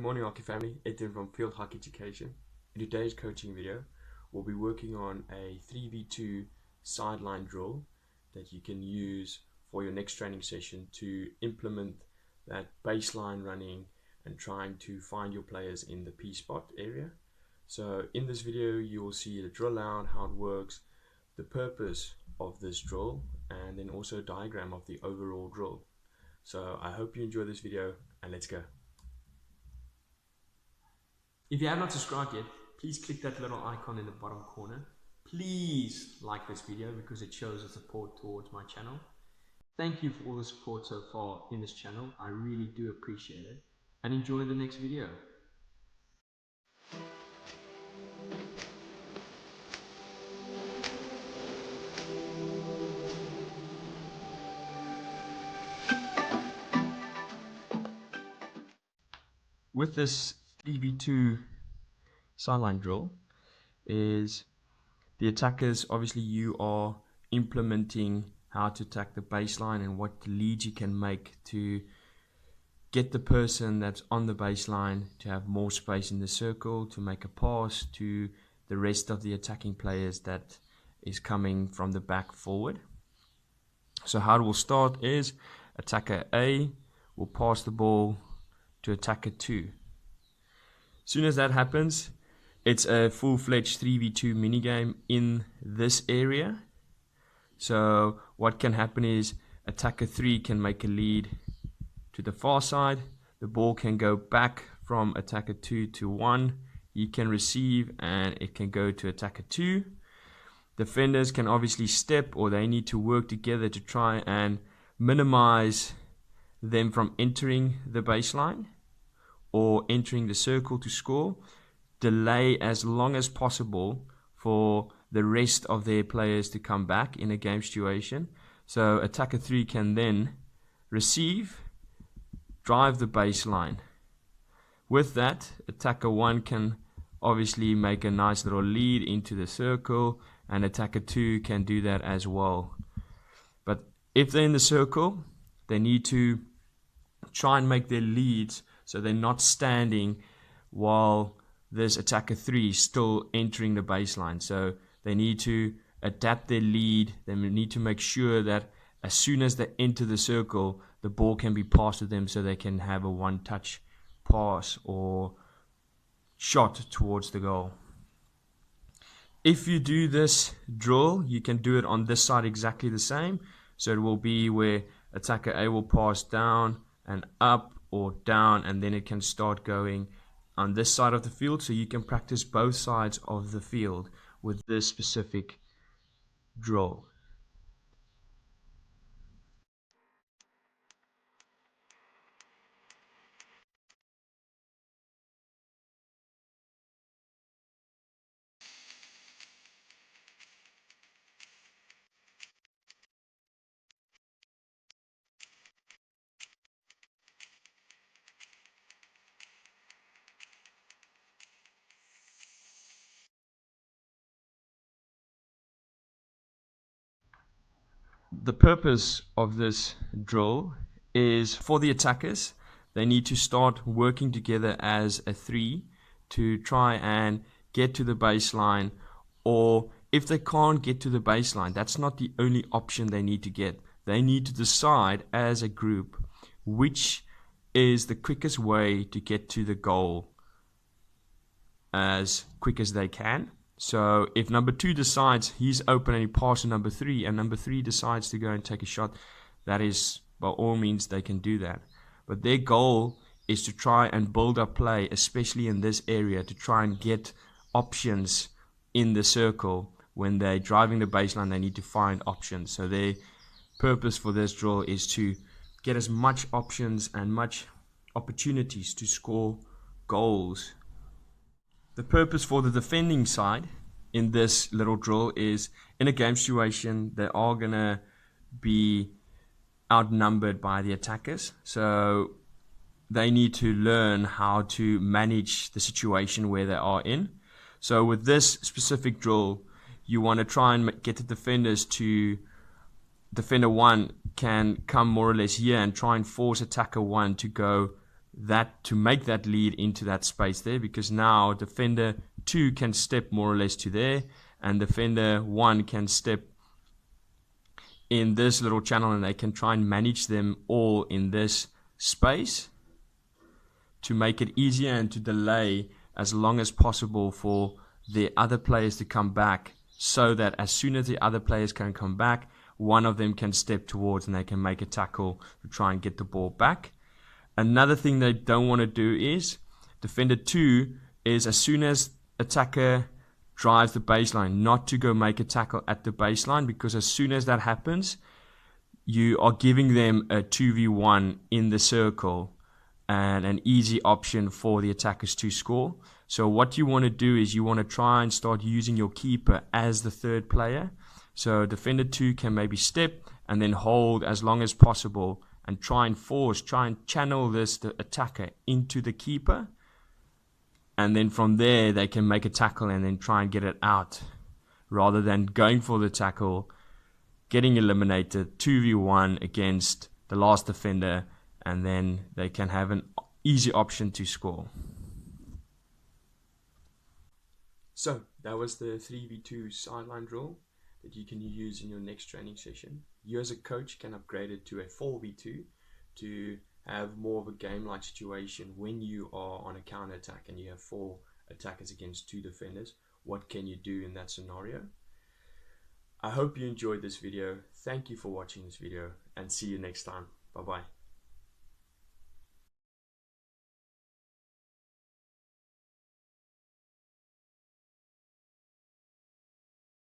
Good morning, hockey family. Ethan from Field Hockey Education. In today's coaching video, we'll be working on a 3v2 sideline drill that you can use for your next training session to implement that baseline running and trying to find your players in the P spot area. So in this video, you will see the drill out, how it works, the purpose of this drill, and then also a diagram of the overall drill. So I hope you enjoy this video, and let's go. If you have not subscribed yet, please click that little icon in the bottom corner. Please like this video because it shows the support towards my channel. Thank you for all the support so far in this channel. I really do appreciate it. And enjoy the next video. With this 3v2 sideline drill is the attackers, obviously you are implementing how to attack the baseline and what leads you can make to get the person that's on the baseline to have more space in the circle, to make a pass to the rest of the attacking players that is coming from the back forward. So how it will start is attacker A will pass the ball to attacker 2. As soon as that happens, it's a full-fledged 3v2 minigame in this area. So what can happen is attacker 3 can make a lead to the far side. The ball can go back from attacker 2 to 1. He can receive and it can go to attacker 2. Defenders can obviously step, or they need to work together to try and minimize them from entering the baseline or entering the circle to score. Delay as long as possible for the rest of their players to come back in a game situation. So attacker 3 can then receive, drive the baseline. With that, attacker 1 can obviously make a nice little lead into the circle, and attacker 2 can do that as well. But if they're in the circle, they need to try and make their leads so they're not standing while this attacker 3 is still entering the baseline. So they need to adapt their lead. They need to make sure that as soon as they enter the circle, the ball can be passed to them so they can have a one-touch pass or shot towards the goal. If you do this drill, you can do it on this side exactly the same. So it will be where attacker A will pass down and up or down, and then it can start going on this side of the field. So you can practice both sides of the field with this specific drill. The purpose of this drill is for the attackers. They need to start working together as a 3 to try and get to the baseline, or if they can't get to the baseline, that's not the only option they need to get. They need to decide as a group which is the quickest way to get to the goal as quick as they can. So if number 2 decides he's open and he passes to number 3, and number 3 decides to go and take a shot, that is, by all means, they can do that. But their goal is to try and build up play, especially in this area, to try and get options in the circle. When they're driving the baseline, they need to find options. So their purpose for this drill is to get as much options and much opportunities to score goals. The purpose for the defending side in this little drill is, in a game situation, they are going to be outnumbered by the attackers. So they need to learn how to manage the situation where they are in. So with this specific drill, you want to try and get the defenders to, defender 1 can come more or less here and try and force attacker 1 to go that to make that lead into that space there, because now defender 2 can step more or less to there, and defender 1 can step in this little channel, and they can try and manage them all in this space to make it easier and to delay as long as possible for the other players to come back, so that as soon as the other players can come back, one of them can step towards and they can make a tackle to try and get the ball back. Another thing they don't want to do is, defender 2 is, as soon as attacker drives the baseline, not to go make a tackle at the baseline, because as soon as that happens, you are giving them a 2v1 in the circle and an easy option for the attackers to score. So what you want to do is you want to try and start using your keeper as the third player. So defender 2 can maybe step and then hold as long as possible and try and channel the attacker into the keeper, and then from there they can make a tackle and then try and get it out, rather than going for the tackle, getting eliminated 2v1 against the last defender, and then they can have an easy option to score. So that was the 3v2 sideline drill that you can use in your next training session. You as a coach can upgrade it to a 4v2 to have more of a game-like situation when you are on a counter attack and you have 4 attackers against 2 defenders. What can you do in that scenario? I hope you enjoyed this video. Thank you for watching this video, and see you next time. Bye bye.